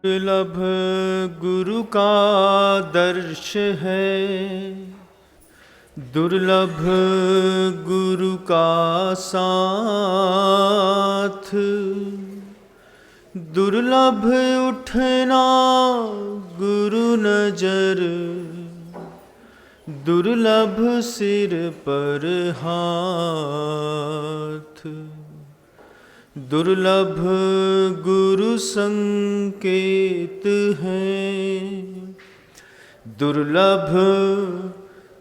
दुर्लभ गुरु का दर्श है, दुर्लभ गुरु का साथ, दुर्लभ उठना गुरु नजर, दुर्लभ सिर पर हाथ, दुर्लभ गुरु संकेत है, दुर्लभ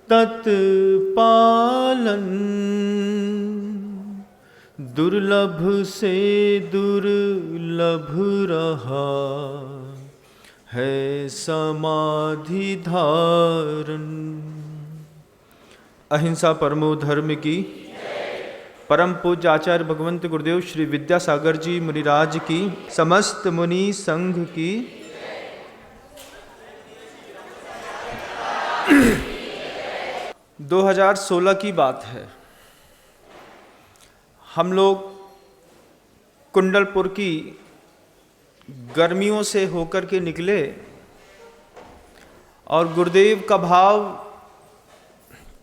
तत्पालन, दुर्लभ से दुर्लभ रहा है समाधि धारण। अहिंसा परमो धर्म की। परम पूज्य आचार्य भगवंत गुरुदेव श्री विद्यासागर जी मुनिराज की, समस्त मुनि संघ की। 2016 की बात है। हम लोग कुंडलपुर की गर्मियों से होकर के निकले और गुरुदेव का भाव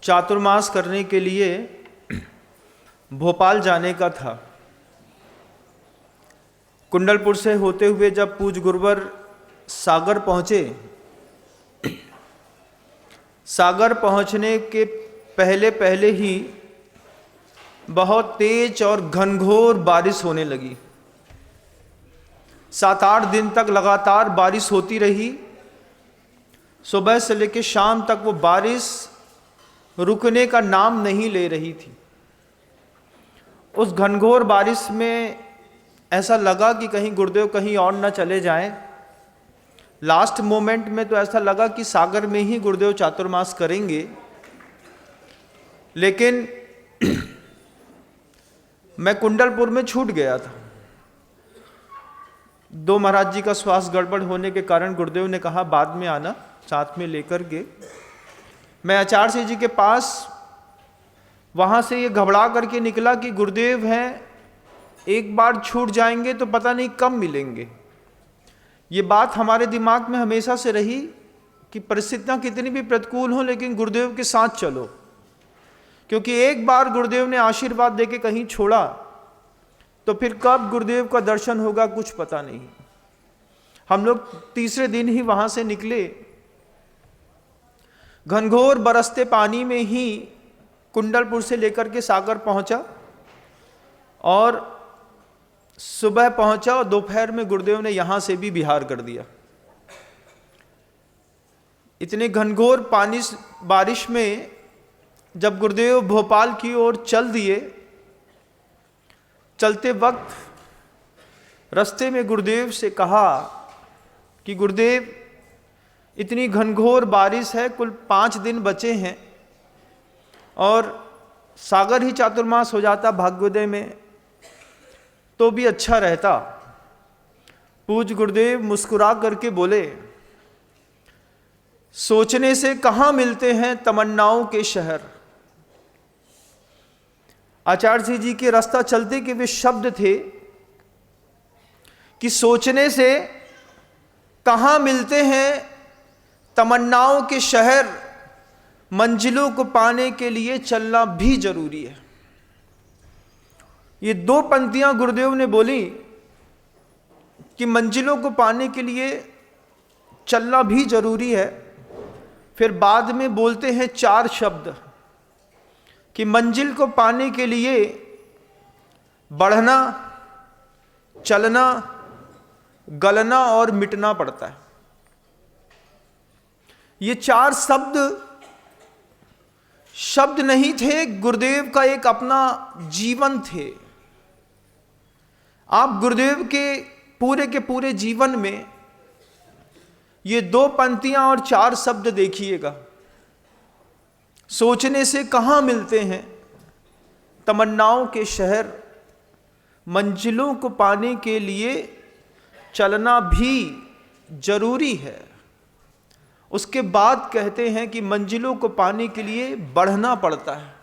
चातुर्मास करने के लिए भोपाल जाने का था। कुंडलपुर से होते हुए जब पूज गुरुवर सागर पहुँचे, सागर पहुँचने के पहले पहले ही बहुत तेज और घनघोर बारिश होने लगी। 7-8 दिन तक लगातार बारिश होती रही। सुबह से लेकर शाम तक वो बारिश रुकने का नाम नहीं ले रही थी। उस घनघोर बारिश में ऐसा लगा कि कहीं गुरुदेव कहीं और न चले जाएं। लास्ट मोमेंट में तो ऐसा लगा कि सागर में ही गुरुदेव चातुर्मास करेंगे, लेकिन मैं कुंडलपुर में छूट गया था। 2 महाराज जी का श्वास गड़बड़ होने के कारण गुरुदेव ने कहा बाद में आना, साथ में लेकर के। मैं आचार्य सिंह जी के पास वहाँ से ये घबरा करके निकला कि गुरुदेव हैं, एक बार छूट जाएंगे तो पता नहीं कब मिलेंगे। ये बात हमारे दिमाग में हमेशा से रही कि परिस्थितियाँ कितनी भी प्रतिकूल हों, लेकिन गुरुदेव के साथ चलो, क्योंकि एक बार गुरुदेव ने आशीर्वाद देके कहीं छोड़ा तो फिर कब गुरुदेव का दर्शन होगा कुछ पता नहीं। हम लोग तीसरे दिन ही वहाँ से निकले। घनघोर बरसते पानी में ही कुंडलपुर से लेकर के सागर पहुंचा और सुबह पहुंचा और दोपहर में गुरुदेव ने यहां से भी बिहार कर दिया। इतने घनघोर पानी बारिश में जब गुरुदेव भोपाल की ओर चल दिए, चलते वक्त रास्ते में गुरुदेव से कहा कि गुरुदेव इतनी घनघोर बारिश है, कुल 5 दिन बचे हैं और सागर ही चातुर्मास हो जाता भाग्योदय में तो भी अच्छा रहता। पूज्य गुरुदेव मुस्कुरा करके बोले, सोचने से कहाँ मिलते हैं तमन्नाओं के शहर। आचार्य सिंह जी के रास्ता चलते के वे शब्द थे कि सोचने से कहाँ मिलते हैं तमन्नाओं के शहर, मंजिलों को पाने के लिए चलना भी जरूरी है। ये 2 पंक्तियां गुरुदेव ने बोली कि मंजिलों को पाने के लिए चलना भी जरूरी है। फिर बाद में बोलते हैं 4 शब्द कि मंजिल को पाने के लिए बढ़ना, चलना, गलना और मिटना पड़ता है। ये 4 शब्द नहीं थे, गुरुदेव का एक अपना जीवन थे। आप गुरुदेव के पूरे जीवन में ये 2 पंक्तियां और 4 शब्द देखिएगा। सोचने से कहाँ मिलते हैं तमन्नाओं के शहर, मंजिलों को पाने के लिए चलना भी जरूरी है। उसके बाद कहते हैं कि मंजिलों को पाने के लिए बढ़ना पड़ता है।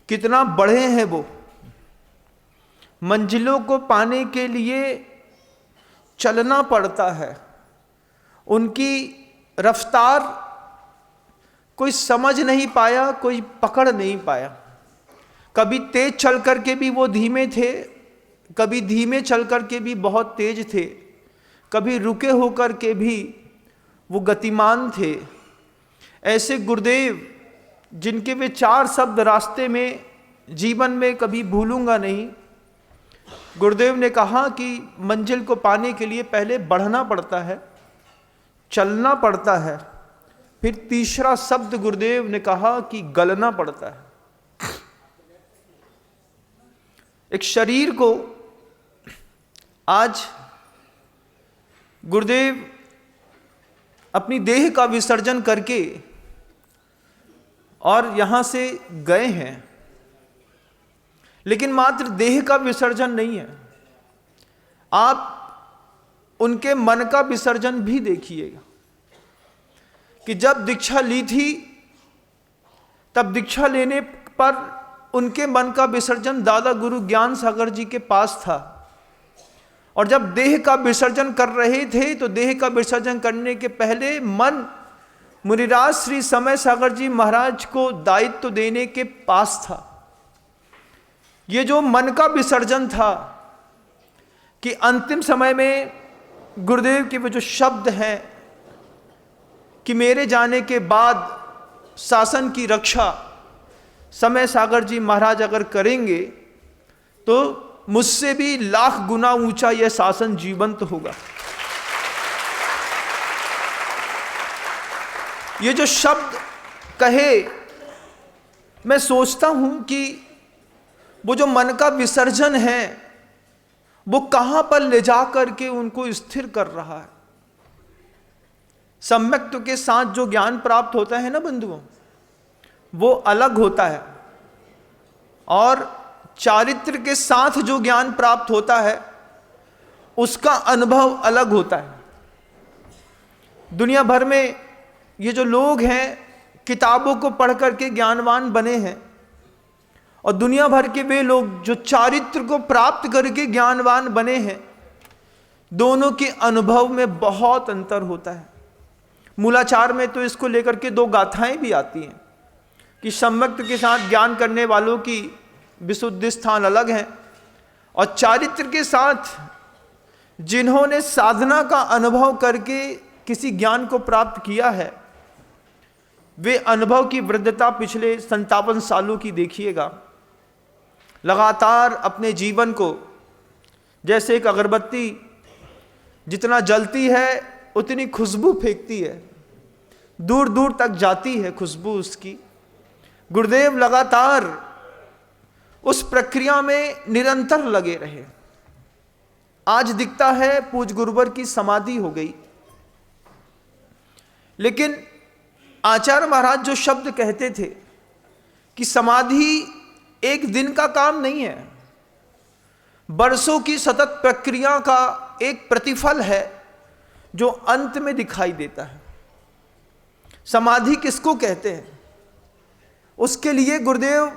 कितना बढ़े हैं वो, मंजिलों को पाने के लिए चलना पड़ता है, उनकी रफ्तार कोई समझ नहीं पाया, कोई पकड़ नहीं पाया। कभी तेज चल करके भी वो धीमे थे, कभी धीमे चल करके भी बहुत तेज थे, कभी रुके होकर के भी वो गतिमान थे। ऐसे गुरुदेव जिनके वे 4 शब्द रास्ते में जीवन में कभी भूलूंगा नहीं। गुरुदेव ने कहा कि मंजिल को पाने के लिए पहले बढ़ना पड़ता है, चलना पड़ता है, फिर तीसरा शब्द गुरुदेव ने कहा कि गलना पड़ता है। एक शरीर को आज गुरुदेव अपनी देह का विसर्जन करके और यहां से गए हैं, लेकिन मात्र देह का विसर्जन नहीं है, आप उनके मन का विसर्जन भी देखिएगा कि जब दीक्षा ली थी तब दीक्षा लेने पर उनके मन का विसर्जन दादा गुरु ज्ञान सागर जी के पास था, और जब देह का विसर्जन कर रहे थे तो देह का विसर्जन करने के पहले मन मुनिराज श्री समय सागर जी महाराज को दायित्व देने के पास था। ये जो मन का विसर्जन था कि अंतिम समय में गुरुदेव के वो जो शब्द हैं कि मेरे जाने के बाद शासन की रक्षा समय सागर जी महाराज अगर करेंगे तो मुझसे भी लाख गुना ऊंचा यह शासन जीवंत होगा। ये जो शब्द कहे, मैं सोचता हूं कि वो जो मन का विसर्जन है वो कहां पर ले जा करके उनको स्थिर कर रहा है। सम्यक्त्व के साथ जो ज्ञान प्राप्त होता है ना बंधुओं, वो अलग होता है, और चारित्र के साथ जो ज्ञान प्राप्त होता है उसका अनुभव अलग होता है। दुनिया भर में ये जो लोग हैं किताबों को पढ़ करके ज्ञानवान बने हैं, और दुनिया भर के वे लोग जो चारित्र को प्राप्त करके ज्ञानवान बने हैं, दोनों के अनुभव में बहुत अंतर होता है। मूलाचार में तो इसको लेकर के 2 गाथाएं भी आती हैं कि सम्यक्त्व के साथ ज्ञान करने वालों की विशुद्धि स्थान अलग है, और चारित्र के साथ जिन्होंने साधना का अनुभव करके किसी ज्ञान को प्राप्त किया है, वे अनुभव की वृद्धता पिछले 57 सालों की देखिएगा। लगातार अपने जीवन को जैसे एक अगरबत्ती जितना जलती है उतनी खुशबू फेंकती है, दूर दूर तक जाती है खुशबू उसकी। गुरुदेव लगातार उस प्रक्रिया में निरंतर लगे रहे। आज दिखता है पूज गुरुवर की समाधि हो गई, लेकिन आचार्य महाराज जो शब्द कहते थे कि समाधि एक दिन का काम नहीं है, वर्षों की सतत प्रक्रिया का एक प्रतिफल है जो अंत में दिखाई देता है। समाधि किसको कहते हैं, उसके लिए गुरुदेव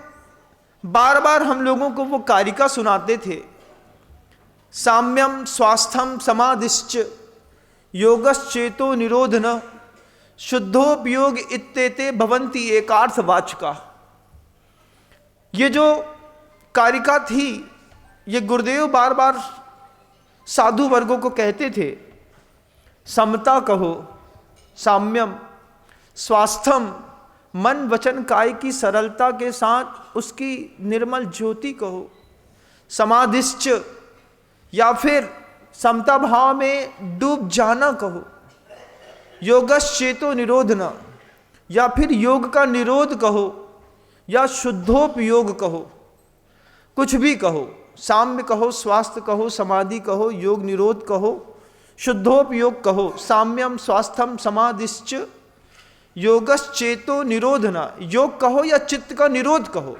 बार बार हम लोगों को वो कारिका सुनाते थे, साम्यम स्वास्थ्यम समाधिश्च योगश्चेतो निरोधन शुद्धोपयोग इत्येते भवन्ति एकार्थ वाचका। ये जो कारिका थी, ये गुरुदेव बार बार साधु वर्गों को कहते थे, समता कहो, साम्यम, स्वास्थ्यम, मन वचन काय की सरलता के साथ उसकी निर्मल ज्योति कहो, समाधिश्च या फिर समता भाव में डूब जाना कहो, योगश्चेतो निरोधना या फिर योग का निरोध कहो, या शुद्धोपयोग कहो, कुछ भी कहो, साम्य कहो, स्वास्थ्य कहो, समाधि कहो, योग निरोध कहो, शुद्धोपयोग कहो, साम्यम स्वास्थ्यम समाधिश्च योगश्चेतो निरोधना, योग कहो या चित्त का निरोध कहो,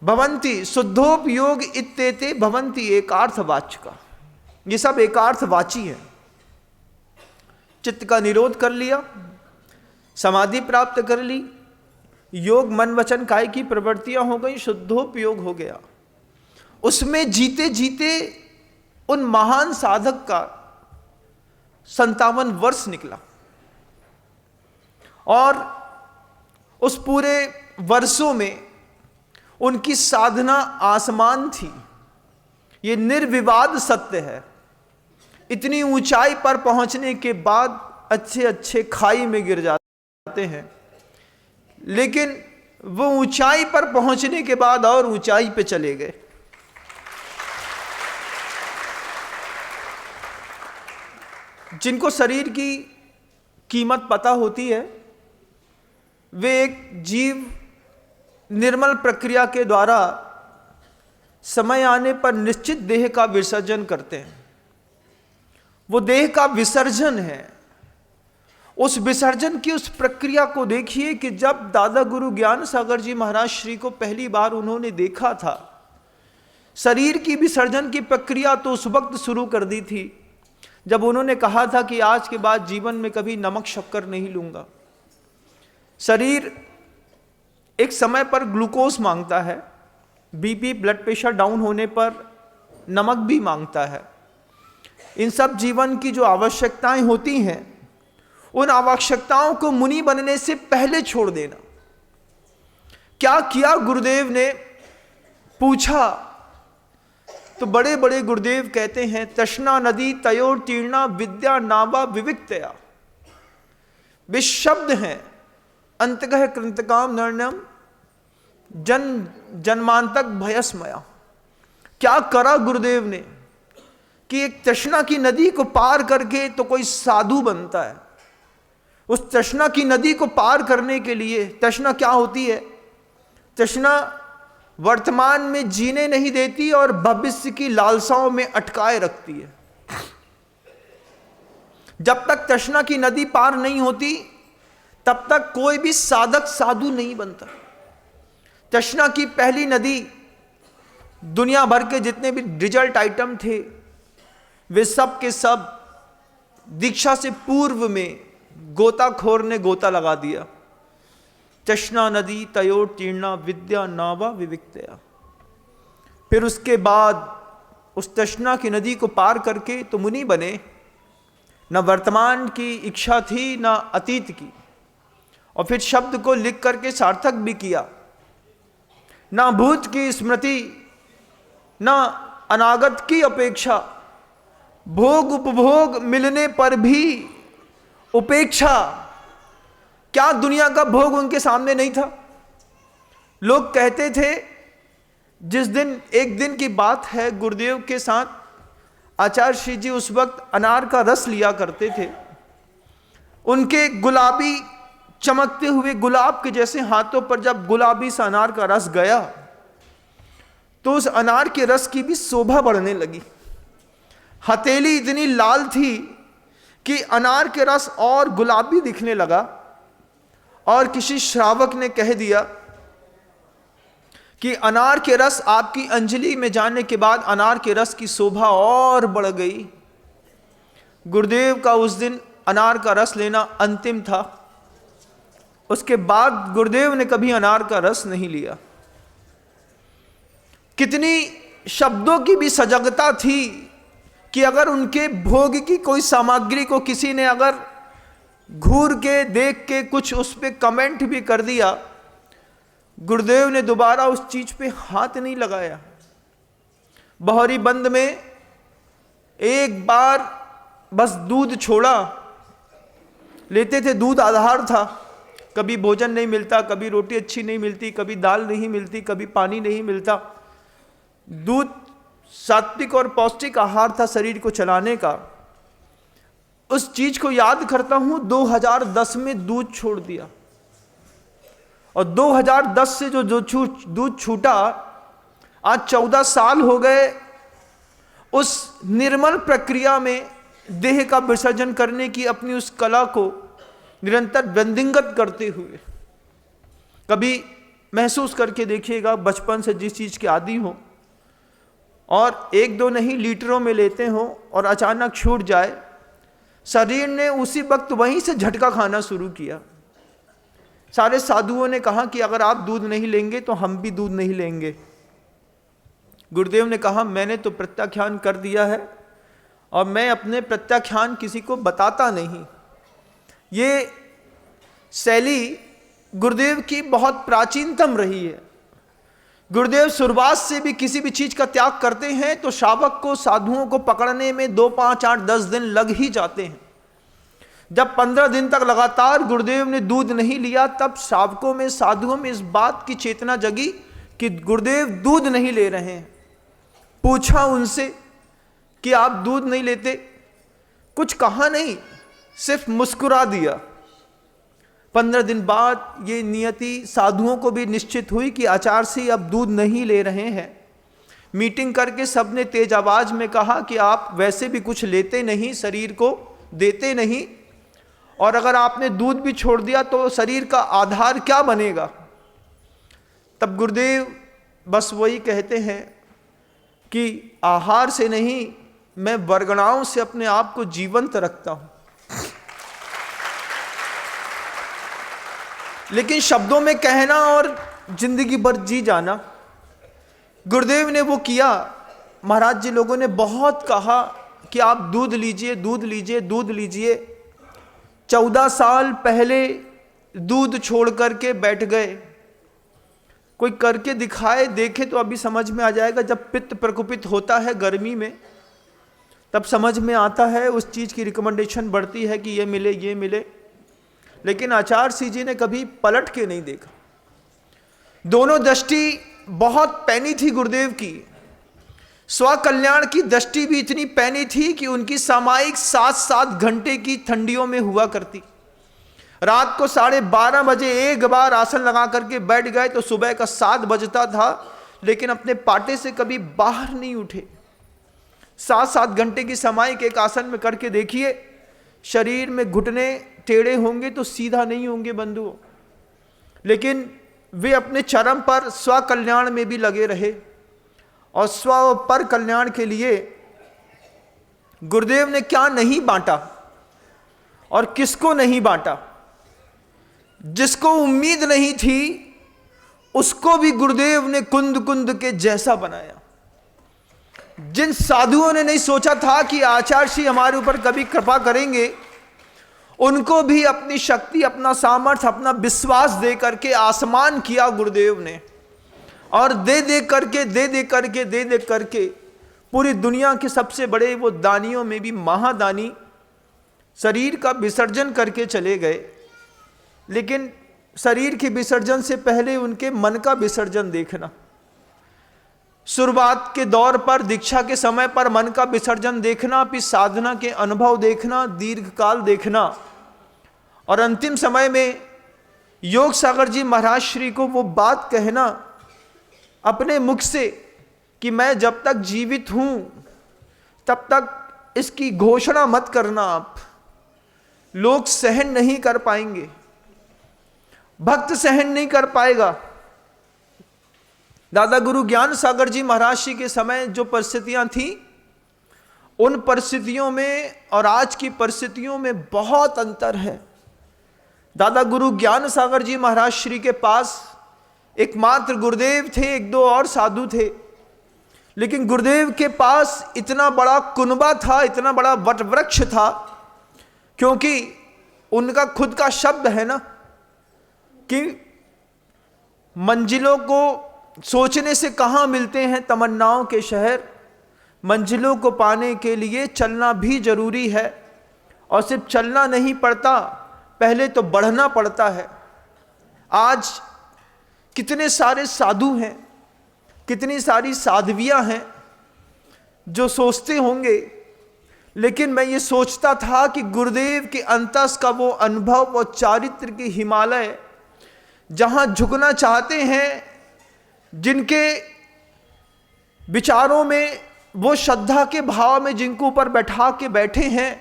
भवंती शुद्धोपयोग इत्येते भवंती एकार्थवाचका। ये सब एकार्थवाची है। चित्त का निरोध कर लिया, समाधि प्राप्त कर ली, योग मन वचन काय की प्रवृत्तियां हो गई, शुद्धोपयोग हो गया। उसमें जीते जीते उन महान साधक का 57 वर्ष निकला और उस पूरे वर्षों में उनकी साधना आसमान थी। ये निर्विवाद सत्य है। इतनी ऊंचाई पर पहुंचने के बाद अच्छे अच्छे खाई में गिर जाते हैं, लेकिन वो ऊंचाई पर पहुंचने के बाद और ऊंचाई पे चले गए। जिनको शरीर की कीमत पता होती है, वे एक जीव निर्मल प्रक्रिया के द्वारा समय आने पर निश्चित देह का विसर्जन करते हैं। वो देह का विसर्जन है। उस विसर्जन की उस प्रक्रिया को देखिए कि जब दादा गुरु ज्ञान सागर जी महाराज श्री को पहली बार उन्होंने देखा था, शरीर की विसर्जन की प्रक्रिया तो उस वक्त शुरू कर दी थी जब उन्होंने कहा था कि आज के बाद जीवन में कभी नमक शक्कर नहीं लूंगा। शरीर एक समय पर ग्लूकोज मांगता है, बीपी ब्लड प्रेशर डाउन होने पर नमक भी मांगता है। इन सब जीवन की जो आवश्यकताएं होती हैं, उन आवश्यकताओं को मुनि बनने से पहले छोड़ देना। क्या किया गुरुदेव ने पूछा तो बड़े बड़े गुरुदेव कहते हैं, तृष्णा नदी तयोर तीर्णा विद्या नावा विविक्तया। वे शब्द हैं, अंतगह कृंतकाम नर्णम जन जन्मांतक भयस्मया। क्या करा गुरुदेव ने कि एक तृष्णा की नदी को पार करके तो कोई साधु बनता है। उस तृष्णा की नदी को पार करने के लिए, तृष्णा क्या होती है? तृष्णा वर्तमान में जीने नहीं देती और भविष्य की लालसाओं में अटकाए रखती है। जब तक तृष्णा की नदी पार नहीं होती, तब तक कोई भी साधक साधु नहीं बनता। तृष्णा की पहली नदी, दुनिया भर के जितने भी रिजल्ट आइटम थे, वे सब के सब दीक्षा से पूर्व में गोताखोर ने गोता लगा दिया। तृष्णा नदी तयोर तीर्णा विद्या नावा विविक्तया। फिर उसके बाद उस तृष्णा की नदी को पार करके तो मुनि बने। न वर्तमान की इच्छा थी, न अतीत की, और फिर शब्द को लिख करके सार्थक भी किया। न भूत की स्मृति, न अनागत की अपेक्षा, भोग उपभोग मिलने पर भी उपेक्षा। क्या दुनिया का भोग उनके सामने नहीं था? लोग कहते थे, जिस दिन, एक दिन की बात है, गुरुदेव के साथ आचार्य श्री जी उस वक्त अनार का रस लिया करते थे। उनके गुलाबी चमकते हुए गुलाब के जैसे हाथों पर जब गुलाबी सा अनार का रस गया, तो उस अनार के रस की भी शोभा बढ़ने लगी। हथेली इतनी लाल थी कि अनार के रस और गुलाबी दिखने लगा, और किसी श्रावक ने कह दिया कि अनार के रस आपकी अंजलि में जाने के बाद अनार के रस की शोभा और बढ़ गई। गुरुदेव का उस दिन अनार का रस लेना अंतिम था। उसके बाद गुरुदेव ने कभी अनार का रस नहीं लिया। कितनी शब्दों की भी सजगता थी कि अगर उनके भोग की कोई सामग्री को किसी ने अगर घूर के देख के कुछ उस पे कमेंट भी कर दिया, गुरुदेव ने दोबारा उस चीज पे हाथ नहीं लगाया। बहरी बंद में एक बार बस दूध छोड़ा, लेते थे, दूध आधार था। कभी भोजन नहीं मिलता, कभी रोटी अच्छी नहीं मिलती, कभी दाल नहीं मिलती, कभी पानी नहीं मिलता। दूध सात्विक और पौष्टिक आहार था शरीर को चलाने का। उस चीज को याद करता हूं, 2010 में दूध छोड़ दिया, और 2010 से जो दूध छूटा, आज 14 साल हो गए उस निर्मल प्रक्रिया में देह का विसर्जन करने की अपनी उस कला को निरंतर वृद्धिंगत करते हुए। कभी महसूस करके देखिएगा, बचपन से जिस चीज के आदी हो और एक दो नहीं लीटरों में लेते हो और अचानक छूट जाए, शरीर ने उसी वक्त वहीं से झटका खाना शुरू किया। सारे साधुओं ने कहा कि अगर आप दूध नहीं लेंगे तो हम भी दूध नहीं लेंगे। गुरुदेव ने कहा, मैंने तो प्रत्याख्यान कर दिया है, और मैं अपने प्रत्याख्यान किसी को बताता नहीं। ये शैली गुरुदेव की बहुत प्राचीनतम रही है। गुरुदेव शुरुआत से भी किसी भी चीज का त्याग करते हैं तो श्रावक को, साधुओं को पकड़ने में 2, 5, 8, 10 दिन लग ही जाते हैं। जब 15 दिन तक लगातार गुरुदेव ने दूध नहीं लिया, तब श्रावकों में, साधुओं में इस बात की चेतना जगी कि गुरुदेव दूध नहीं ले रहे हैं। पूछा उनसे कि आप दूध नहीं लेते? कुछ कहा नहीं, सिर्फ मुस्कुरा दिया। 15 दिन बाद ये नियति साधुओं को भी निश्चित हुई कि आचार्य से अब दूध नहीं ले रहे हैं। मीटिंग करके सबने तेज आवाज में कहा कि आप वैसे भी कुछ लेते नहीं, शरीर को देते नहीं, और अगर आपने दूध भी छोड़ दिया तो शरीर का आधार क्या बनेगा? तब गुरुदेव बस वही कहते हैं कि आहार से नहीं, मैं वरगणाओं से अपने आप को जीवंत रखता हूं। लेकिन शब्दों में कहना और जिंदगी भर जी जाना, गुरुदेव ने वो किया। महाराज जी लोगों ने बहुत कहा कि आप दूध लीजिए, दूध लीजिए, दूध लीजिए। 14 साल पहले दूध छोड़ करके बैठ गए। कोई करके दिखाए, देखे तो अभी समझ में आ जाएगा। जब पित्त प्रकोपित होता है गर्मी में, तब समझ में आता है, उस चीज की रिकमेंडेशन बढ़ती है कि ये मिले, ये मिले। लेकिन आचार्य श्री जी ने कभी पलट के नहीं देखा। दोनों दृष्टि बहुत पैनी थी गुरुदेव की। स्वकल्याण की दृष्टि भी इतनी पैनी थी कि उनकी सामायिक 7-7 घंटे की ठंडियों में हुआ करती। रात को 12:30 बजे एक बार आसन लगा करके बैठ गए तो सुबह का 7 बजता था, लेकिन अपने पाटे से कभी बाहर नहीं उठे। 7-7 घंटे की सामायिक एक आसन में करके देखिए, शरीर में घुटने टेढ़े होंगे तो सीधा नहीं होंगे बंधुओं। लेकिन वे अपने चरम पर स्वकल्याण में भी लगे रहे, और स्व और पर कल्याण के लिए गुरुदेव ने क्या नहीं बांटा और किसको नहीं बांटा। जिसको उम्मीद नहीं थी उसको भी गुरुदेव ने कुंद कुंद के जैसा बनाया। जिन साधुओं ने नहीं सोचा था कि आचार्य श्री हमारे ऊपर कभी कृपा करेंगे, उनको भी अपनी शक्ति, अपना सामर्थ्य, अपना विश्वास दे करके आसमान किया गुरुदेव ने। और दे दे करके पूरी दुनिया के सबसे बड़े वो दानियों में भी महादानी शरीर का विसर्जन करके चले गए। लेकिन शरीर के विसर्जन से पहले उनके मन का विसर्जन देखना। शुरुआत के दौर पर, दीक्षा के समय पर मन का विसर्जन देखना, फिर साधना के अनुभव देखना, दीर्घ काल देखना, और अंतिम समय में योग सागर जी महाराज श्री को वो बात कहना अपने मुख से कि मैं जब तक जीवित हूं तब तक इसकी घोषणा मत करना, आप लोग सहन नहीं कर पाएंगे, भक्त सहन नहीं कर पाएगा। दादा गुरु ज्ञान सागर जी महाराज जी के समय जो परिस्थितियां थी, उन परिस्थितियों में और आज की परिस्थितियों में बहुत अंतर है। दादा गुरु ज्ञान सागर जी महाराज श्री के पास एकमात्र गुरुदेव थे, 1-2 और साधु थे, लेकिन गुरुदेव के पास इतना बड़ा कुनबा था, इतना बड़ा वटवृक्ष था, क्योंकि उनका खुद का शब्द है ना कि मंजिलों को सोचने से कहाँ मिलते हैं तमन्नाओं के शहर, मंजिलों को पाने के लिए चलना भी जरूरी है, और सिर्फ चलना नहीं पड़ता, पहले तो बढ़ना पड़ता है। आज कितने सारे साधु हैं, कितनी सारी साध्वियां हैं जो सोचते होंगे, लेकिन मैं ये सोचता था कि गुरुदेव के अंतस का वो अनुभव, वो चारित्र के हिमालय, जहां झुकना चाहते हैं, जिनके विचारों में, वो श्रद्धा के भाव में जिनको ऊपर बैठा के बैठे हैं,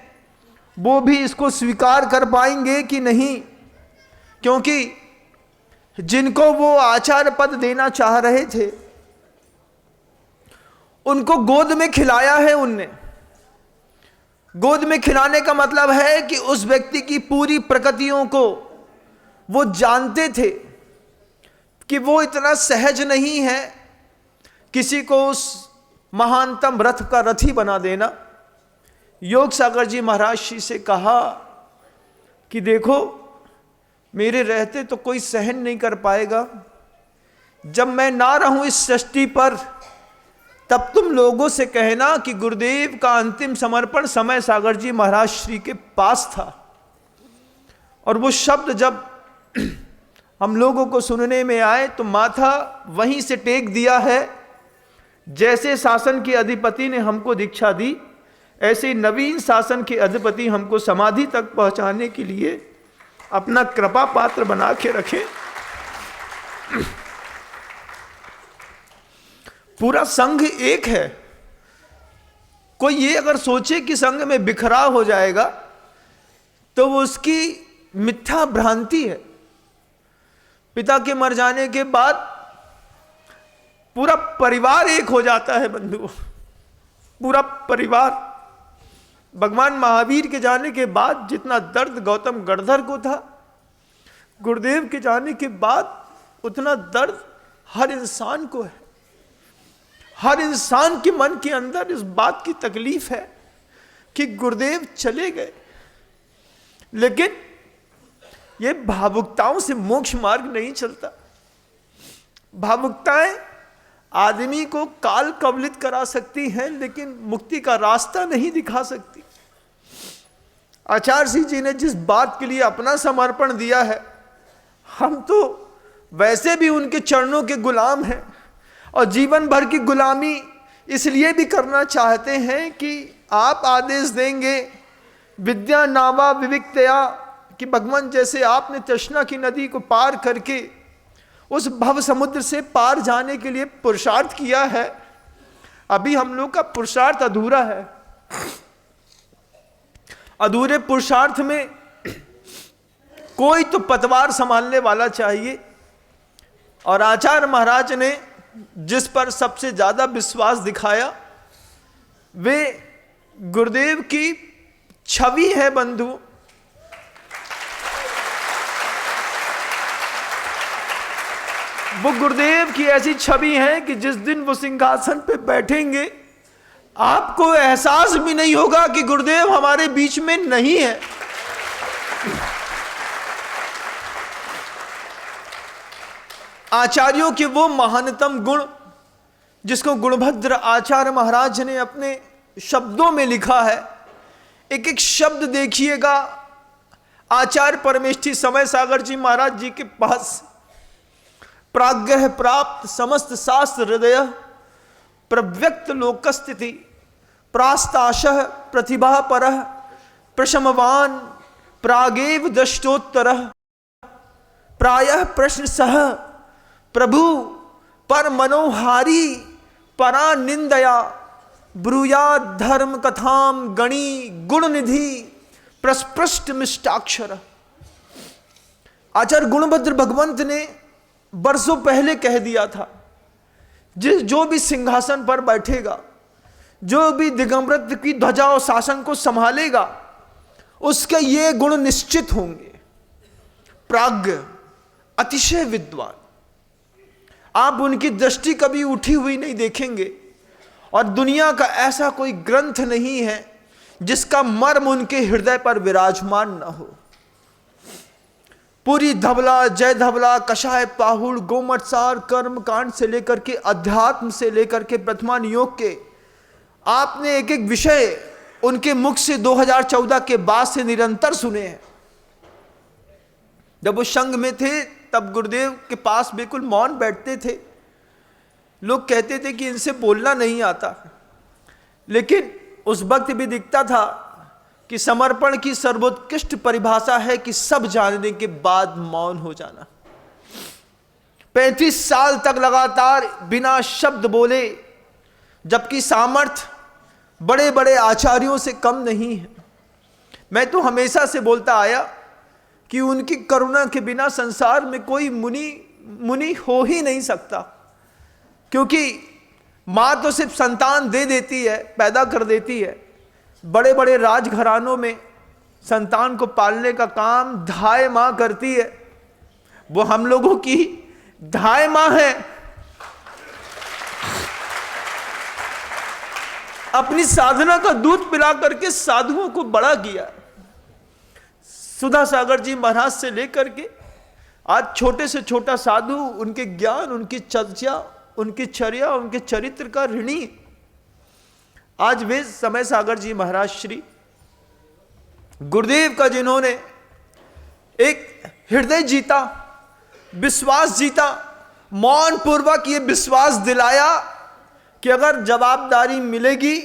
वो भी इसको स्वीकार कर पाएंगे कि नहीं। क्योंकि जिनको वो आचार्य पद देना चाह रहे थे, उनको गोद में खिलाया है उनने। गोद में खिलाने का मतलब है कि उस व्यक्ति की पूरी प्रकृतियों को वो जानते थे कि वो इतना सहज नहीं है किसी को उस महानतम रथ का रथी बना देना। योग सागर जी महाराज श्री से कहा कि देखो, मेरे रहते तो कोई सहन नहीं कर पाएगा, जब मैं ना रहूं इस सृष्टि पर तब तुम लोगों से कहना कि गुरुदेव का अंतिम समर्पण समय सागर जी महाराज श्री के पास था। और वो शब्द जब हम लोगों को सुनने में आए तो माथा वहीं से टेक दिया है। जैसे शासन के अधिपति ने हमको दीक्षा दी, ऐसे नवीन शासन के अधिपति हमको समाधि तक पहुंचाने के लिए अपना कृपा पात्र बना के रखे। पूरा संघ एक है। कोई ये अगर सोचे कि संघ में बिखराव हो जाएगा तो वो उसकी मिथ्या भ्रांति है। पिता के मर जाने के बाद पूरा परिवार एक हो जाता है बंधुओं, पूरा परिवार। भगवान महावीर के जाने के बाद जितना दर्द गौतम गणधर को था, गुरुदेव के जाने के बाद उतना दर्द हर इंसान को है। हर इंसान के मन के अंदर इस बात की तकलीफ है कि गुरुदेव चले गए। लेकिन ये भावुकताओं से मोक्ष मार्ग नहीं चलता। भावुकताएं आदमी को काल कवलित करा सकती हैं, लेकिन मुक्ति का रास्ता नहीं दिखा सकती। आचार्य सिंह जी ने जिस बात के लिए अपना समर्पण दिया है, हम तो वैसे भी उनके चरणों के गुलाम हैं और जीवन भर की गुलामी इसलिए भी करना चाहते हैं कि आप आदेश देंगे विद्या नावा विविक्तया, कि भगवान जैसे आपने तृष्णा की नदी को पार करके उस भव समुद्र से पार जाने के लिए पुरुषार्थ किया है, अभी हम लोग का पुरुषार्थ अधूरा है। अधूरे पुरुषार्थ में कोई तो पतवार संभालने वाला चाहिए। और आचार्य महाराज ने जिस पर सबसे ज्यादा विश्वास दिखाया वे गुरुदेव की छवि है बंधु। वो गुरुदेव की ऐसी छवि है कि जिस दिन वो सिंहासन पे बैठेंगे आपको एहसास भी नहीं होगा कि गुरुदेव हमारे बीच में नहीं है। आचार्यों के वो महानतम गुण जिसको गुणभद्र आचार्य महाराज ने अपने शब्दों में लिखा है। एक एक शब्द देखिएगा। आचार्य परमेष्ठी समय सागर जी महाराज जी के पास प्राग्ञ प्राप्त समस्त शास्त्र हृदय प्रव्यक्त लोकस्थिति प्रास्ताशः प्रतिभा परः प्रशमवान प्रागेव दष्टोत्तरः प्रायः प्रश्न सह प्रभु पर मनोहारी परा निंदया ब्रूयाद धर्म कथाम गणी गुण निधि प्रस्पृष्ट मिष्टाक्षर। आचार्य गुणभद्र भगवंत ने वर्षों पहले कह दिया था, जो भी सिंहासन पर बैठेगा, जो भी दिगंबरत्व की ध्वजा और शासन को संभालेगा, उसके ये गुण निश्चित होंगे। प्राज्ञ, अतिशय विद्वान, आप उनकी दृष्टि कभी उठी हुई नहीं देखेंगे। और दुनिया का ऐसा कोई ग्रंथ नहीं है जिसका मर्म उनके हृदय पर विराजमान न हो। पूरी धवला, जय धवला, कषाय पाहुड़, गोमटसार, कर्म कांड से लेकर के अध्यात्म से लेकर के प्रथमान योग के आपने एक एक विषय उनके मुख से 2014 के बाद से निरंतर सुने हैं। जब वो संघ में थे तब गुरुदेव के पास बिल्कुल मौन बैठते थे। लोग कहते थे कि इनसे बोलना नहीं आता, लेकिन उस वक्त भी दिखता था कि समर्पण की सर्वोत्कृष्ट परिभाषा है कि सब जानने के बाद मौन हो जाना। 35 साल तक लगातार बिना शब्द बोले, जबकि सामर्थ्य बड़े बड़े आचार्यों से कम नहीं है। मैं तो हमेशा से बोलता आया कि उनकी करुणा के बिना संसार में कोई मुनि हो ही नहीं सकता। क्योंकि माँ तो सिर्फ संतान दे देती है, पैदा कर देती है। बड़े बड़े राजघरानों में संतान को पालने का काम धाय माँ करती है। वो हम लोगों की धाय माँ है। अपनी साधना का दूध पिला करके साधुओं को बड़ा किया। सुधा सागर जी महाराज से लेकर के आज छोटे से छोटा साधु उनके ज्ञान, उनकी चर्चा, उनकी चर्या, उनके चरित्र का ऋणी। आज वे समय सागर जी महाराज श्री गुरुदेव का जिन्होंने एक हृदय जीता, विश्वास जीता, मौन पूर्वक ये विश्वास दिलाया कि अगर जवाबदारी मिलेगी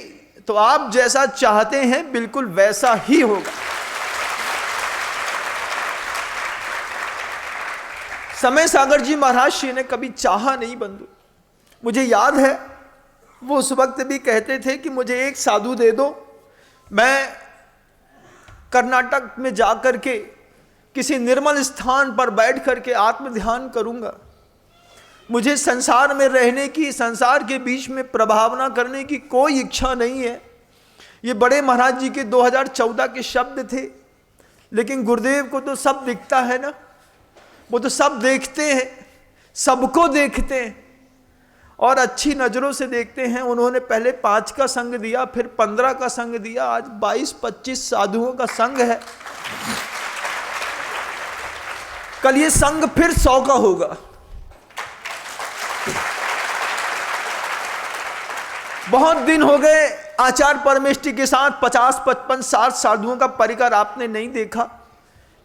तो आप जैसा चाहते हैं बिल्कुल वैसा ही होगा। समय सागर जी महाराज श्री ने कभी चाहा नहीं बंधु। मुझे याद है वो उस वक्त भी कहते थे कि मुझे एक साधु दे दो, मैं कर्नाटक में जाकर के किसी निर्मल स्थान पर बैठ करके आत्म ध्यान करूंगा। मुझे संसार में रहने की, संसार के बीच में प्रभावना करने की कोई इच्छा नहीं है। ये बड़े महाराज जी के 2014 के शब्द थे। लेकिन गुरुदेव को तो सब दिखता है ना, वो तो सब देखते हैं, सबको देखते हैं और अच्छी नजरों से देखते हैं। उन्होंने पहले 5 का संग दिया, फिर 15 का संग दिया, आज 22-25 साधुओं का संग है। कल ये संग फिर 100 का होगा। बहुत दिन हो गए आचार्य परमेष्ठी के साथ 50, 55, 60 साधुओं का परिकर आपने नहीं देखा,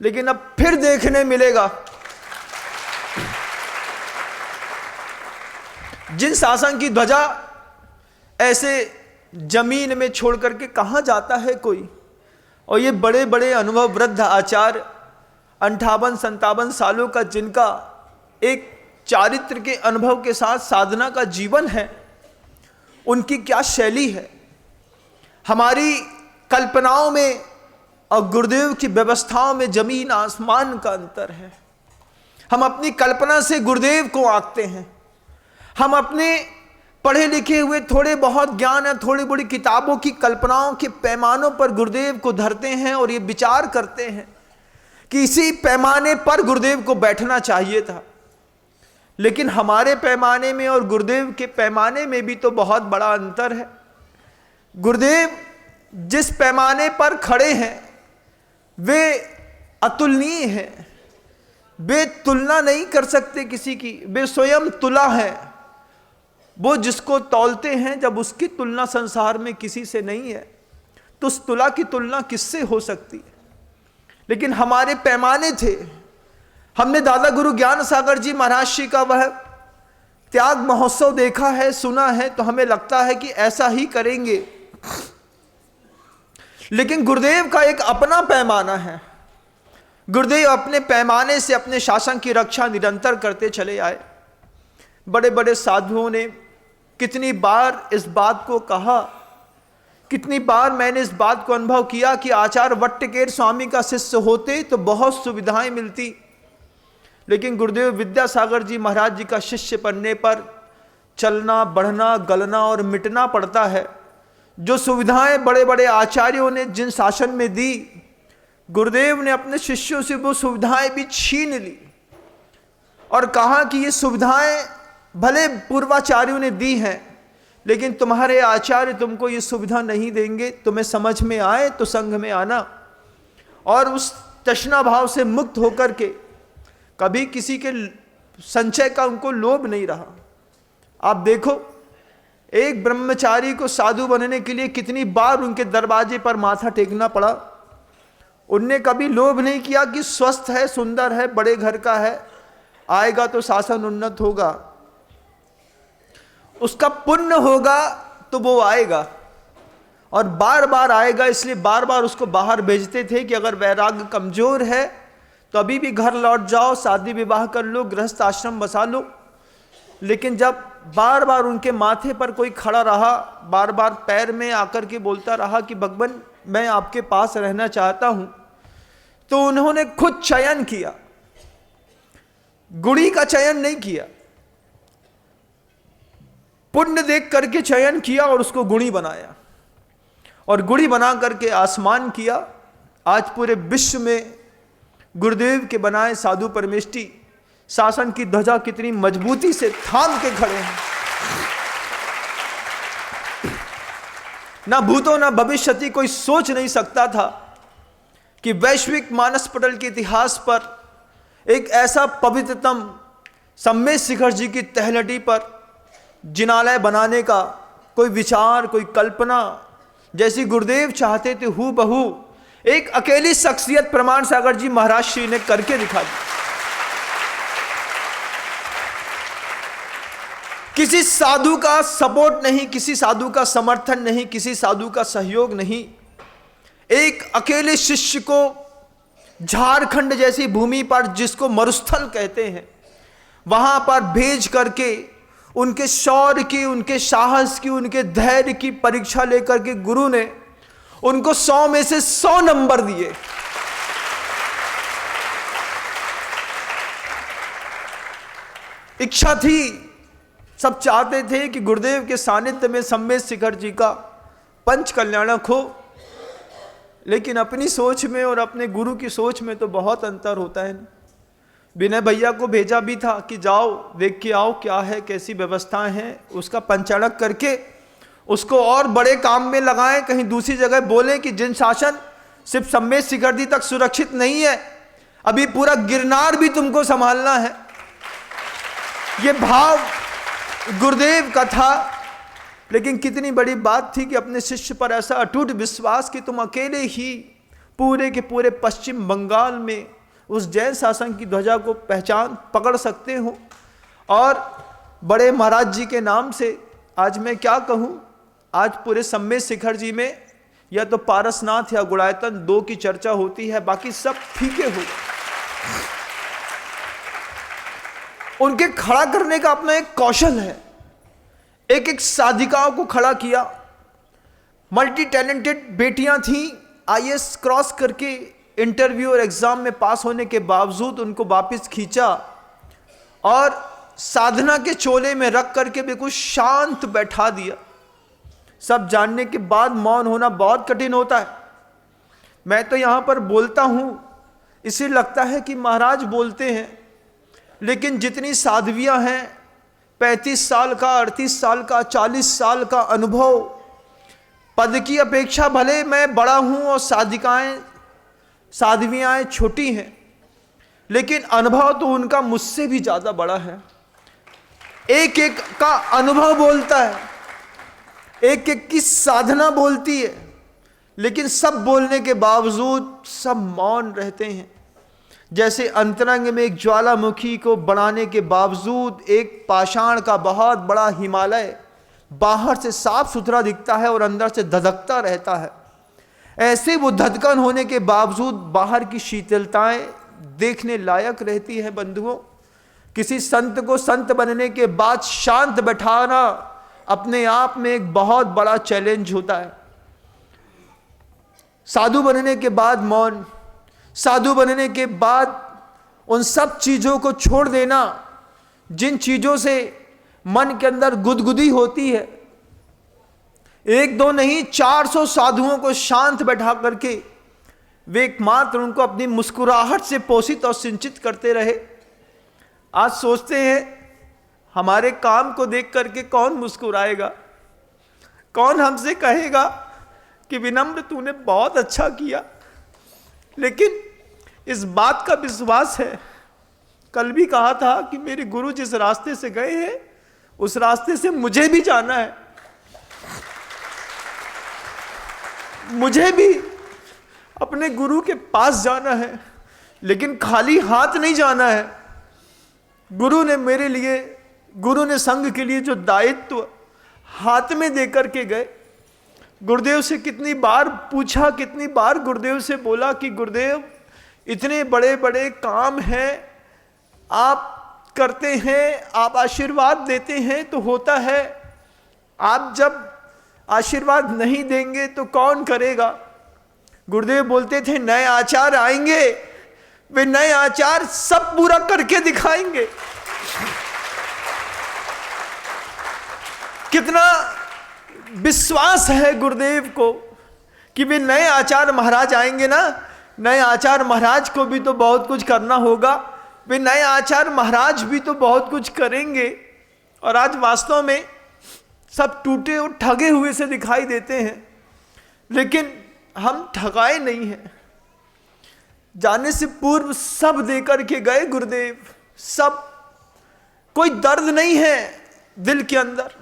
लेकिन अब फिर देखने मिलेगा। जिन शासन की ध्वजा ऐसे जमीन में छोड़ करके कहां जाता है कोई, और ये बड़े बड़े अनुभव वृद्ध आचार्य 58-57 सालों का, जिनका एक चारित्र के अनुभव के साथ साधना का जीवन है, उनकी क्या शैली है। हमारी कल्पनाओं में और गुरुदेव की व्यवस्थाओं में जमीन आसमान का अंतर है। हम अपनी कल्पना से गुरुदेव को आंकते हैं। हम अपने पढ़े लिखे हुए थोड़े बहुत ज्ञान या थोड़ी बड़ी किताबों की कल्पनाओं के पैमानों पर गुरुदेव को धरते हैं और ये विचार करते हैं कि इसी पैमाने पर गुरुदेव को बैठना चाहिए था। लेकिन हमारे पैमाने में और गुरुदेव के पैमाने में भी तो बहुत बड़ा अंतर है। गुरुदेव जिस पैमाने पर खड़े हैं वे अतुलनीय हैं, वे तुलना नहीं कर सकते किसी की, वे स्वयं तुला है। वो जिसको तौलते हैं, जब उसकी तुलना संसार में किसी से नहीं है तो उस तुला की तुलना किससे हो सकती है। लेकिन हमारे पैमाने थे। हमने दादा गुरु ज्ञान सागर जी महाराज श्री का वह त्याग महोत्सव देखा है, सुना है, तो हमें लगता है कि ऐसा ही करेंगे। लेकिन गुरुदेव का एक अपना पैमाना है। गुरुदेव अपने पैमाने से अपने शासन की रक्षा निरंतर करते चले आए। बड़े बड़े साधुओं ने कितनी बार इस बात को कहा, कितनी बार मैंने इस बात को अनुभव किया कि आचार्य वट्टकेर स्वामी का शिष्य होते तो बहुत सुविधाएं मिलती। लेकिन गुरुदेव विद्यासागर जी महाराज जी का शिष्य बनने पर चलना, बढ़ना, गलना और मिटना पड़ता है। जो सुविधाएं बड़े बड़े आचार्यों ने जिन शासन में दी, गुरुदेव ने अपने शिष्यों से वो सुविधाएं भी छीन ली और कहा कि ये सुविधाएं भले पूर्वाचार्यों ने दी हैं, लेकिन तुम्हारे आचार्य तुमको ये सुविधा नहीं देंगे। तुम्हें समझ में आए तो संघ में आना। और उस तृष्णा भाव से मुक्त होकर के कभी किसी के संचय का उनको लोभ नहीं रहा। आप देखो, एक ब्रह्मचारी को साधु बनने के लिए कितनी बार उनके दरवाजे पर माथा टेकना पड़ा। उनने कभी लोभ नहीं किया कि स्वस्थ है, सुंदर है, बड़े घर का है, आएगा तो शासन उन्नत होगा, उसका पुण्य होगा तो वो आएगा और बार बार आएगा। इसलिए बार बार उसको बाहर भेजते थे कि अगर वैराग्य कमजोर है तो अभी भी घर लौट जाओ, शादी विवाह कर लो, गृहस्थ आश्रम बसा लो। लेकिन जब बार बार उनके माथे पर कोई खड़ा रहा, बार बार पैर में आकर के बोलता रहा कि भगवान मैं आपके पास रहना चाहता हूं, तो उन्होंने खुद चयन किया। गुणी का चयन नहीं किया, पुण्य देख करके चयन किया और उसको गुणी बनाया और गुणी बना करके आसमान किया। आज पूरे विश्व में गुरुदेव के बनाए साधु परमेष्ठी शासन की ध्वजा कितनी मजबूती से थाम के खड़े हैं। ना भूतो ना भविष्यति कोई सोच नहीं सकता था कि वैश्विक मानस पटल के इतिहास पर एक ऐसा पवित्रतम सम्मेद शिखर जी की तहलटी पर जिनालय बनाने का कोई विचार, कोई कल्पना जैसी गुरुदेव चाहते थे हूबहू एक अकेली शख्सियत प्रमाण सागर जी महाराज श्री ने करके दिखा दी। किसी साधु का सपोर्ट नहीं, किसी साधु का समर्थन नहीं, किसी साधु का सहयोग नहीं, एक अकेले शिष्य को झारखंड जैसी भूमि पर, जिसको मरुस्थल कहते हैं, वहां पर भेज करके उनके शौर्य की, उनके साहस की, उनके धैर्य की परीक्षा लेकर के गुरु ने उनको 100 में से 100 नंबर दिए। इच्छा थी, सब चाहते थे कि गुरुदेव के सानिध्य में सम्मेद शिखर जी का पंच कल्याणक हो, लेकिन अपनी सोच में और अपने गुरु की सोच में तो बहुत अंतर होता है। विनय भैया को भेजा भी था कि जाओ देख के आओ क्या है, कैसी व्यवस्थाएं हैं, उसका पंचाणक करके उसको और बड़े काम में लगाएं, कहीं दूसरी जगह बोलें कि जिन शासन सिर्फ सम्मेद शिखर जी तक सुरक्षित नहीं है, अभी पूरा गिरनार भी तुमको संभालना है। ये भाव गुरुदेव का था, लेकिन कितनी बड़ी बात थी कि अपने शिष्य पर ऐसा अटूट विश्वास कि तुम अकेले ही पूरे के पूरे पश्चिम बंगाल में उस जैन शासन की ध्वजा को पकड़ सकते हो। और बड़े महाराज जी के नाम से आज मैं क्या कहूँ, आज पूरे सम्मेद शिखर जी में या तो पारसनाथ या गुणायतन 2 की चर्चा होती है, बाकी सब फीके हो गए। उनके खड़ा करने का अपना एक कौशल है, एक एक साधिकाओं को खड़ा किया। मल्टी टैलेंटेड बेटियां थीं, IAS क्रॉस करके इंटरव्यू और एग्जाम में पास होने के बावजूद उनको वापस खींचा और साधना के चोले में रख करके बिल्कुल शांत बैठा दिया। सब जानने के बाद मौन होना बहुत कठिन होता है। मैं तो यहां पर बोलता हूं इसलिए लगता है कि महाराज बोलते हैं, लेकिन जितनी साध्वियां हैं, 35 साल का, 38 साल का, 40 साल का अनुभव, पद की अपेक्षा भले मैं बड़ा हूं और साध्वियाँ छोटी हैं, लेकिन अनुभव तो उनका मुझसे भी ज़्यादा बड़ा है। एक एक का अनुभव बोलता है, एक एक की साधना बोलती है, लेकिन सब बोलने के बावजूद सब मौन रहते हैं। जैसे अंतरंग में एक ज्वालामुखी को बनाने के बावजूद एक पाषाण का बहुत बड़ा हिमालय बाहर से साफ सुथरा दिखता है और अंदर से धधकता रहता है, ऐसे वो धधकन होने के बावजूद बाहर की शीतलताएं देखने लायक रहती है। बंधुओं, किसी संत को संत बनने के बाद शांत बैठाना अपने आप में एक बहुत बड़ा चैलेंज होता है। साधु बनने के बाद मौन, साधु बनने के बाद उन सब चीजों को छोड़ देना जिन चीजों से मन के अंदर गुदगुदी होती है। 1-2 नहीं, 400 साधुओं को शांत बैठा करके वे एकमात्र उनको अपनी मुस्कुराहट से पोषित और सिंचित करते रहे। आज सोचते हैं हमारे काम को देख करके कौन मुस्कुराएगा, कौन हमसे कहेगा कि विनम्र तूने बहुत अच्छा किया। लेकिन इस बात का विश्वास है, कल भी कहा था कि मेरे गुरु जिस रास्ते से गए हैं उस रास्ते से मुझे भी जाना है, मुझे भी अपने गुरु के पास जाना है, लेकिन खाली हाथ नहीं जाना है। गुरु ने मेरे लिए, गुरु ने संघ के लिए जो दायित्व हाथ में देकर के गए, गुरुदेव से कितनी बार पूछा, कितनी बार गुरुदेव से बोला कि गुरुदेव इतने बड़े बड़े काम हैं, आप करते हैं, आप आशीर्वाद देते हैं तो होता है, आप जब आशीर्वाद नहीं देंगे तो कौन करेगा। गुरुदेव बोलते थे नए आचार आएंगे, वे नए आचार सब पूरा करके दिखाएंगे। कितना विश्वास है गुरुदेव को कि वे नए आचार्य महाराज आएंगे ना, नए आचार्य महाराज को भी तो बहुत कुछ करना होगा, वे नए आचार्य महाराज भी तो बहुत कुछ करेंगे। और आज वास्तव में सब टूटे और ठगे हुए से दिखाई देते हैं। लेकिन हम ठगाए नहीं हैं। जाने से पूर्व सब देकर के गए गुरुदेव, सब। कोई दर्द नहीं है दिल के अंदर।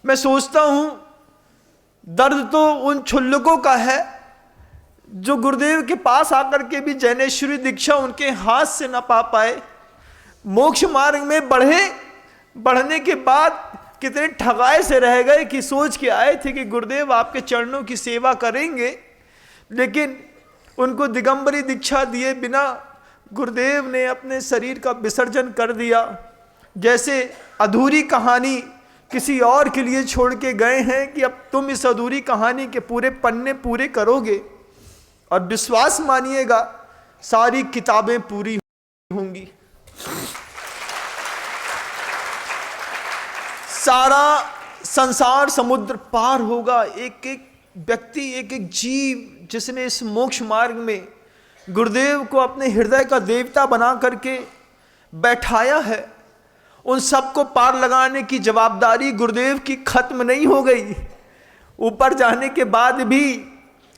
मैं सोचता हूं दर्द तो उन छुल्लकों का है जो गुरुदेव के पास आकर के भी जैनेश्वरी दीक्षा उनके हाथ से न पा पाए। मोक्ष मार्ग में बढ़ने के बाद कितने ठगाए से रह गए कि सोच के आए थे कि गुरुदेव आपके चरणों की सेवा करेंगे, लेकिन उनको दिगंबरी दीक्षा दिए बिना गुरुदेव ने अपने शरीर का विसर्जन कर दिया। जैसे अधूरी कहानी किसी और के लिए छोड़ के गए हैं कि अब तुम इस अधूरी कहानी के पूरे पन्ने पूरे करोगे, और विश्वास मानिएगा सारी किताबें पूरी होंगी। सारा संसार समुद्र पार होगा। एक एक व्यक्ति, एक एक जीव जिसने इस मोक्ष मार्ग में गुरुदेव को अपने हृदय का देवता बना करके बैठाया है, उन सबको पार लगाने की जवाबदारी गुरुदेव की खत्म नहीं हो गई। ऊपर जाने के बाद भी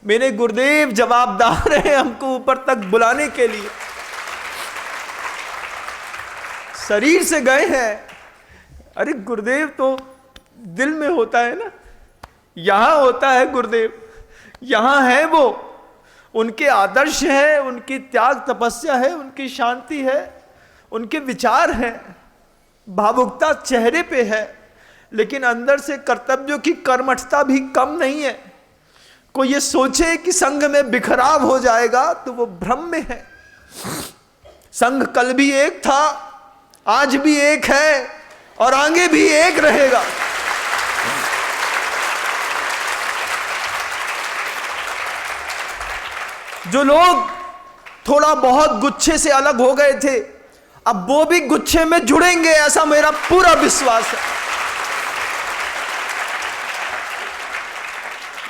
मेरे गुरुदेव जवाबदार हैं हमको ऊपर तक बुलाने के लिए। शरीर से गए हैं, अरे गुरुदेव तो दिल में होता है ना, यहां होता है गुरुदेव, यहां है वो। उनके आदर्श है, उनकी त्याग तपस्या है, उनकी शांति है, उनके विचार हैं, भावुकता चेहरे पे है, लेकिन अंदर से कर्तव्यों की कर्मठता भी कम नहीं है। कोई ये सोचे कि संघ में बिखराव हो जाएगा तो वो भ्रम में है। संघ कल भी एक था, आज भी एक है और आगे भी एक रहेगा। जो लोग थोड़ा बहुत गुच्छे से अलग हो गए थे, अब वो भी गुच्छे में जुड़ेंगे, ऐसा मेरा पूरा विश्वास है।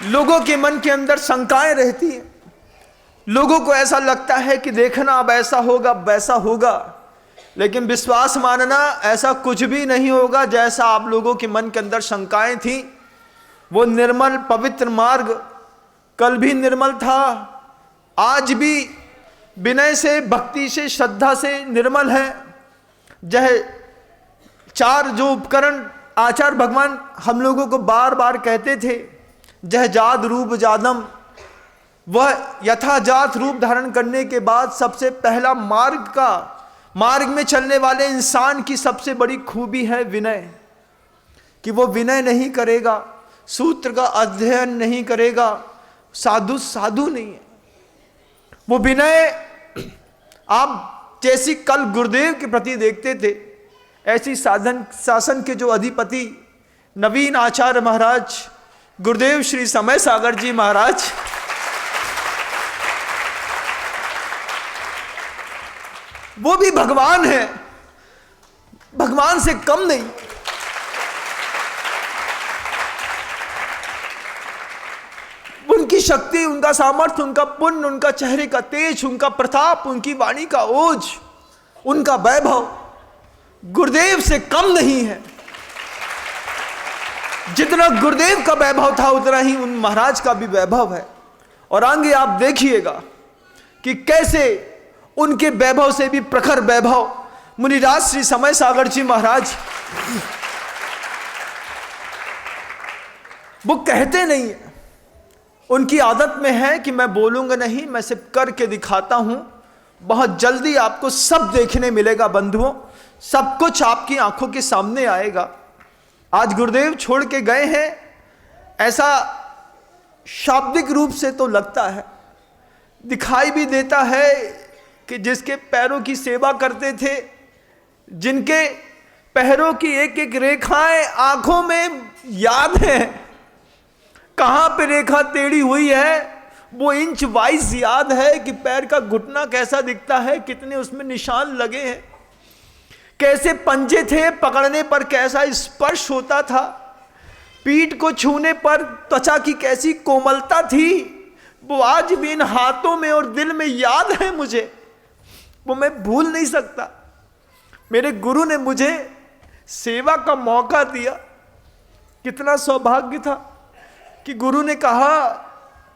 लोगों के मन के अंदर शंकाएं रहती हैं, लोगों को ऐसा लगता है कि देखना अब ऐसा होगा वैसा होगा, लेकिन विश्वास मानना ऐसा कुछ भी नहीं होगा जैसा आप लोगों के मन के अंदर शंकाएं थी। वो निर्मल पवित्र मार्ग कल भी निर्मल था, आज भी विनय से, भक्ति से, श्रद्धा से निर्मल है। जह चार जो उपकरण आचार्य भगवान हम लोगों को बार बार कहते थे, जह जात रूप जादम, वह यथाजात रूप धारण करने के बाद सबसे पहला मार्ग में चलने वाले इंसान की सबसे बड़ी खूबी है विनय, कि वो विनय नहीं करेगा, सूत्र का अध्ययन नहीं करेगा, साधु नहीं है वो। विनय आप जैसी कल गुरुदेव के प्रति देखते थे, ऐसी शासन के जो अधिपति नवीन आचार्य महाराज, गुरुदेव श्री समय सागर जी महाराज, वो भी भगवान है, भगवान से कम नहीं। उनकी शक्ति, उनका सामर्थ्य, उनका पुण्य, उनका चेहरे का तेज, उनका प्रताप, उनकी वाणी का ओज, उनका वैभव गुरुदेव से कम नहीं है। जितना गुरुदेव का वैभव था उतना ही उन महाराज का भी वैभव है। और आगे आप देखिएगा कि कैसे उनके वैभव से भी प्रखर वैभव मुनिराज श्री समय सागर जी महाराज, वो कहते नहीं है, उनकी आदत में है कि मैं बोलूंगा नहीं, मैं सिर्फ करके दिखाता हूं। बहुत जल्दी आपको सब देखने मिलेगा बंधुओं, सब कुछ आपकी आंखों के सामने आएगा। आज गुरुदेव छोड़ के गए हैं, ऐसा शाब्दिक रूप से तो लगता है, दिखाई भी देता है कि जिसके पैरों की सेवा करते थे, जिनके पैरों की एक एक रेखाएं आंखों में याद है, कहां पे रेखा टेढ़ी हुई है वो इंच वाइज याद है, कि पैर का घुटना कैसा दिखता है, कितने उसमें निशान लगे हैं, कैसे पंजे थे, पकड़ने पर कैसा स्पर्श होता था, पीठ को छूने पर त्वचा की कैसी कोमलता थी, वो आज भी इन हाथों में और दिल में याद है मुझे, वो मैं भूल नहीं सकता। मेरे गुरु ने मुझे सेवा का मौका दिया, कितना सौभाग्य था कि गुरु ने कहा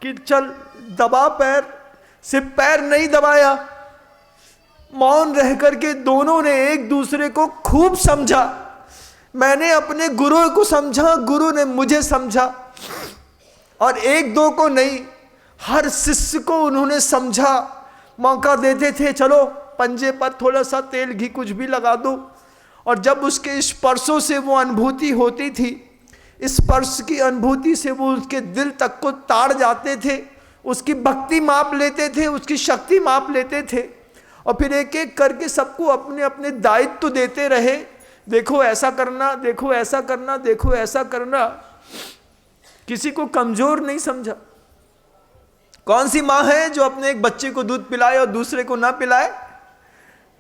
कि चल दबा पैर, सिर्फ पैर नहीं दबाया, मौन रह करके दोनों ने एक दूसरे को खूब समझा। मैंने अपने गुरु को समझा, गुरु ने मुझे समझा, और एक दो को नहीं, हर शिष्य को उन्होंने समझा। मौका देते थे, चलो पंजे पर थोड़ा सा तेल घी कुछ भी लगा दो, और जब उसके स्पर्शों से वो अनुभूति होती थी, स्पर्श की अनुभूति से वो उसके दिल तक को ताड़ जाते थे, उसकी भक्ति माप लेते थे, उसकी शक्ति माप लेते थे, और फिर एक एक करके सबको अपने अपने दायित्व देते रहे। देखो ऐसा करना, देखो ऐसा करना, देखो ऐसा करना। किसी को कमजोर नहीं समझा। कौन सी माँ है जो अपने एक बच्चे को दूध पिलाए और दूसरे को ना पिलाए?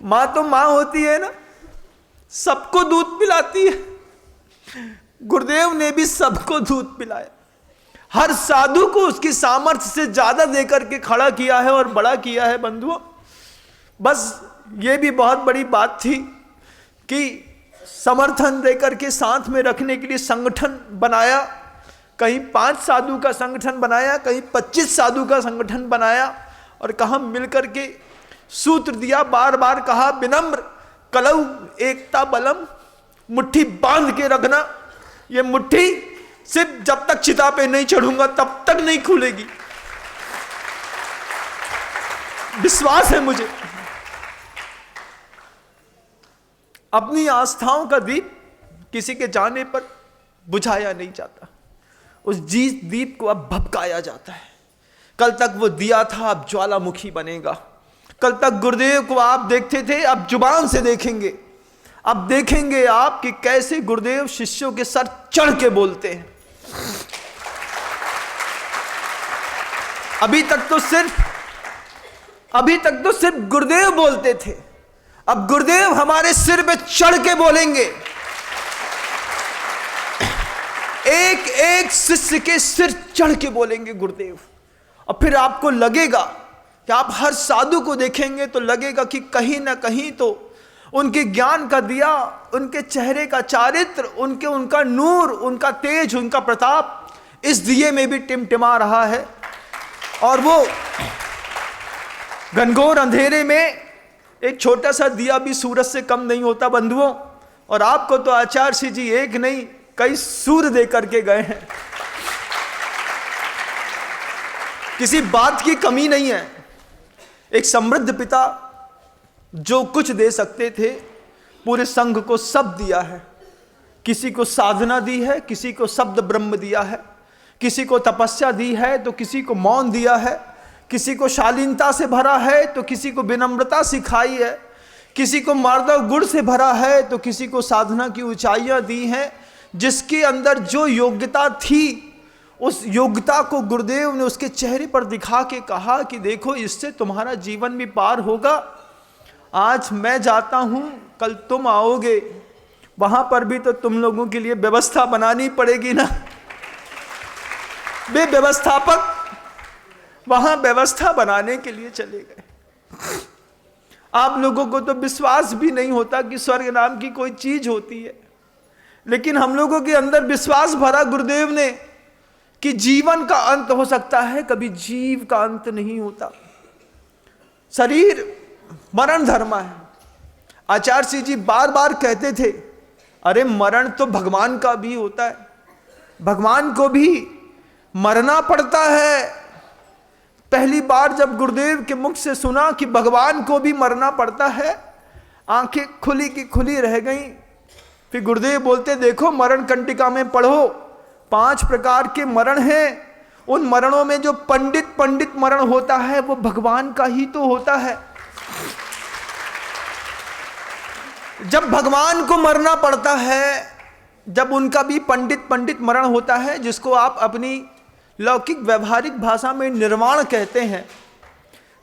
माँ तो माँ होती है ना, सबको दूध पिलाती है। गुरुदेव ने भी सबको दूध पिलाया, हर साधु को उसकी सामर्थ्य से ज्यादा देकर के खड़ा किया है और बड़ा किया है। बंधुओं, बस ये भी बहुत बड़ी बात थी कि समर्थन देकर के साथ में रखने के लिए संगठन बनाया। कहीं 5 साधु का संगठन बनाया, कहीं 25 साधु का संगठन बनाया, और कहा मिलकर के सूत्र दिया, बार बार कहा, विनम्र कलऊ एकता बलम, मुट्ठी बांध के रखना। ये मुट्ठी सिर्फ जब तक चिता पे नहीं चढ़ूंगा तब तक नहीं खुलेगी। विश्वास है मुझे। अपनी आस्थाओं का दीप किसी के जाने पर बुझाया नहीं जाता, उस दीप को अब भभकाया जाता है। कल तक वो दिया था, अब ज्वालामुखी बनेगा। कल तक गुरुदेव को आप देखते थे, अब जुबान से देखेंगे। अब देखेंगे आप कि कैसे गुरुदेव शिष्यों के सर चढ़ के बोलते हैं। अभी तक तो सिर्फ गुरुदेव बोलते थे, अब गुरुदेव हमारे सिर पे चढ़ के बोलेंगे। एक एक शिष्य के सिर चढ़ के बोलेंगे गुरुदेव। और फिर आपको लगेगा कि आप हर साधु को देखेंगे तो लगेगा कि कहीं ना कहीं तो उनके ज्ञान का दिया, उनके चेहरे का चारित्र, उनका नूर, उनका तेज, उनका प्रताप इस दिए में भी टिमटिमा रहा है। और वो घनघोर अंधेरे में एक छोटा सा दिया भी सूरज से कम नहीं होता बंधुओं। और आपको तो आचार्य जी एक नहीं कई सूर्य दे करके गए हैं, किसी बात की कमी नहीं है। एक समृद्ध पिता जो कुछ दे सकते थे पूरे संघ को सब दिया है। किसी को साधना दी है, किसी को शब्द ब्रह्म दिया है, किसी को तपस्या दी है, तो किसी को मौन दिया है, किसी को शालीनता से भरा है, तो किसी को विनम्रता सिखाई है, किसी को मार्दव गुण से भरा है, तो किसी को साधना की ऊंचाइयां दी हैं। जिसके अंदर जो योग्यता थी उस योग्यता को गुरुदेव ने उसके चेहरे पर दिखा के कहा कि देखो इससे तुम्हारा जीवन भी पार होगा। आज मैं जाता हूं, कल तुम आओगे, वहां पर भी तो तुम लोगों के लिए व्यवस्था बनानी पड़ेगी ना। वे व्यवस्थापक वहां व्यवस्था बनाने के लिए चले गए। आप लोगों को तो विश्वास भी नहीं होता कि स्वर्ग नाम की कोई चीज होती है, लेकिन हम लोगों के अंदर विश्वास भरा गुरुदेव ने कि जीवन का अंत हो सकता है, कभी जीव का अंत नहीं होता। शरीर मरण धर्म है। आचार्य जी बार बार कहते थे, अरे मरण तो भगवान का भी होता है, भगवान को भी मरना पड़ता है। पहली बार जब गुरुदेव के मुख से सुना कि भगवान को भी मरना पड़ता है, आंखें खुली की खुली रह गईं। फिर गुरुदेव बोलते, देखो मरण कंटिका में पढ़ो, 5 प्रकार के मरण हैं। उन मरणों में जो पंडित मरण होता है वो भगवान का ही तो होता है। जब भगवान को मरना पड़ता है, जब उनका भी पंडित मरण होता है, जिसको आप अपनी लौकिक व्यवहारिक भाषा में निर्वाण कहते हैं।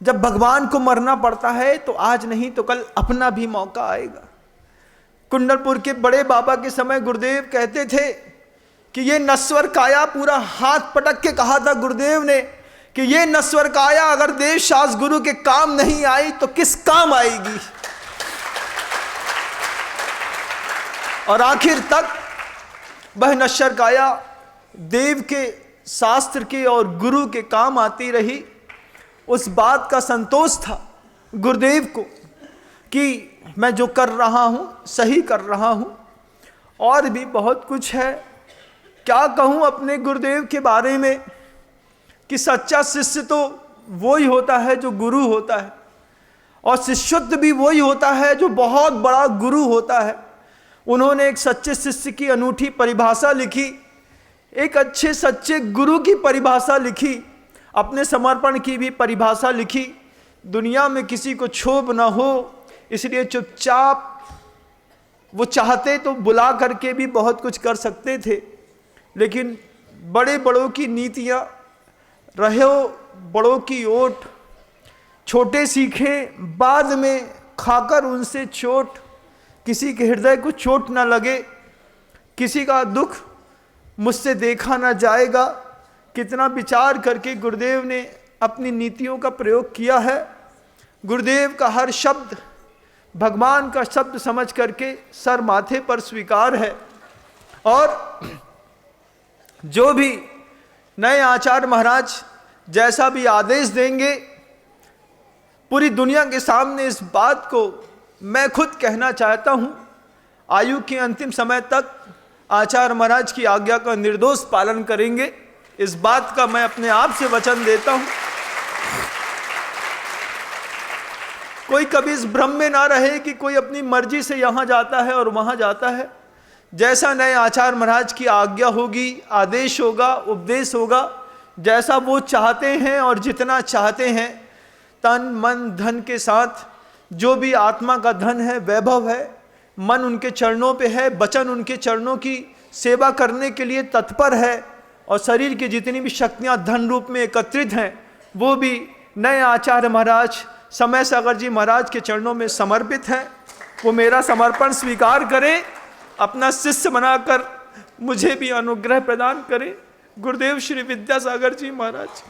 जब भगवान को मरना पड़ता है तो आज नहीं तो कल अपना भी मौका आएगा। कुंडलपुर के बड़े बाबा के समय गुरुदेव कहते थे कि ये नश्वर काया, पूरा हाथ पटक के कहा था गुरुदेव ने कि ये नश्वर काया अगर देव शास्त्र गुरु के काम नहीं आई तो किस काम आएगी। और आखिर तक वह नश्वर काया देव के शास्त्र के और गुरु के काम आती रही, उस बात का संतोष था गुरुदेव को कि मैं जो कर रहा हूँ सही कर रहा हूँ। और भी बहुत कुछ है, क्या कहूँ अपने गुरुदेव के बारे में कि सच्चा शिष्य तो वो ही होता है जो गुरु होता है, और शिष्यत्व भी वही होता है जो बहुत बड़ा गुरु होता है। उन्होंने एक सच्चे शिष्य की अनूठी परिभाषा लिखी, एक अच्छे सच्चे गुरु की परिभाषा लिखी, अपने समर्पण की भी परिभाषा लिखी। दुनिया में किसी को क्षोभ ना हो इसलिए चुपचाप, वो चाहते तो बुला करके भी बहुत कुछ कर सकते थे, लेकिन बड़े बड़ों की नीतियाँ, रहो बड़ों की ओट, छोटे सीखे बाद में खाकर उनसे चोट, किसी के हृदय को चोट ना लगे, किसी का दुख मुझसे देखा ना जाएगा। कितना विचार करके गुरुदेव ने अपनी नीतियों का प्रयोग किया है। गुरुदेव का हर शब्द भगवान का शब्द समझ करके सर माथे पर स्वीकार है। और जो भी नए आचार्य महाराज जैसा भी आदेश देंगे, पूरी दुनिया के सामने इस बात को मैं खुद कहना चाहता हूँ, आयु के अंतिम समय तक आचार्य महाराज की आज्ञा का निर्दोष पालन करेंगे। इस बात का मैं अपने आप से वचन देता हूँ। कोई कभी इस भ्रम में ना रहे कि कोई अपनी मर्जी से यहाँ जाता है और वहाँ जाता है। जैसा नए आचार्य महाराज की आज्ञा होगी, आदेश होगा, उपदेश होगा, जैसा वो चाहते हैं और जितना चाहते हैं, तन मन धन के साथ, जो भी आत्मा का धन है, वैभव है, मन उनके चरणों पे है, वचन उनके चरणों की सेवा करने के लिए तत्पर है, और शरीर की जितनी भी शक्तियाँ धन रूप में एकत्रित हैं, वो भी नए आचार्य महाराज समय सागर जी महाराज के चरणों में समर्पित हैं। वो मेरा समर्पण स्वीकार करें, अपना शिष्य बनाकर मुझे भी अनुग्रह प्रदान करें। गुरुदेव श्री विद्यासागर जी महाराज।